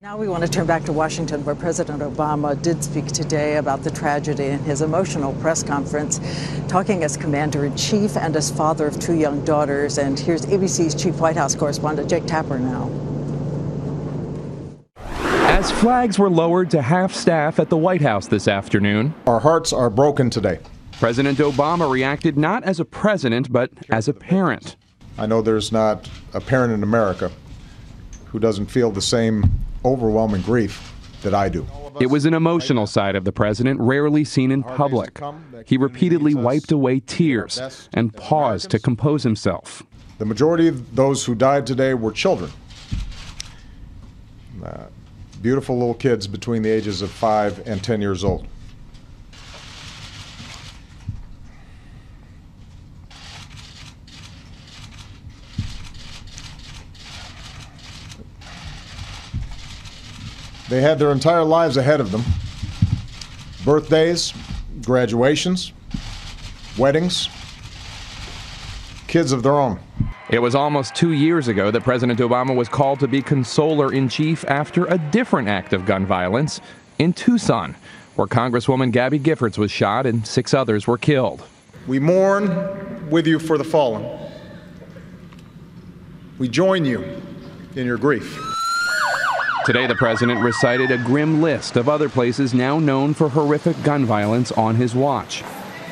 Now we want to turn back to Washington, where President Obama did speak today about the tragedy in his emotional press conference, talking as commander-in-chief and as father of two young daughters. And here's ABC's chief White House correspondent Jake Tapper now. As flags were lowered to half staff at the White House this afternoon, our hearts are broken today. President Obama reacted not as a president, but as a parent. I know there's not a parent in America who doesn't feel the same overwhelming grief that I do. It was an emotional side of the president rarely seen in public. He repeatedly wiped away tears and paused to compose himself. The majority of those who died today were children. Beautiful little kids between the ages of 5 and 10 years old. They had their entire lives ahead of them. Birthdays, graduations, weddings, kids of their own. It was almost 2 years ago that President Obama was called to be consoler-in-chief after a different act of gun violence in Tucson, where Congresswoman Gabby Giffords was shot and 6 others were killed. We mourn with you for the fallen. We join you in your grief. Today, the president recited a grim list of other places now known for horrific gun violence on his watch.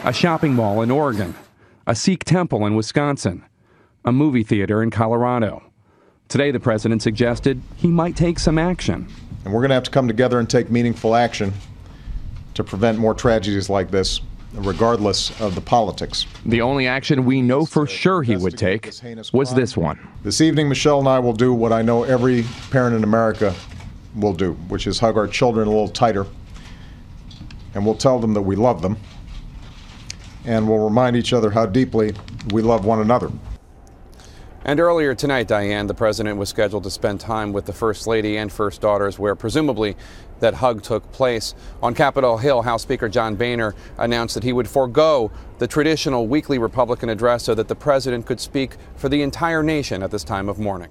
A shopping mall in Oregon, a Sikh temple in Wisconsin, a movie theater in Colorado. Today, the president suggested he might take some action. And we're going to have to come together and take meaningful action to prevent more tragedies like this, regardless of the politics. The only action we know for sure he would take was this one. This evening, Michelle and I will do what I know every parent in America will do, which is hug our children a little tighter, and we'll tell them that we love them, and we'll remind each other how deeply we love one another. And earlier tonight, Diane, the president was scheduled to spend time with the First Lady and First Daughters, where presumably that hug took place. On Capitol Hill, House Speaker John Boehner announced that he would forego the traditional weekly Republican address so that the president could speak for the entire nation at this time of mourning.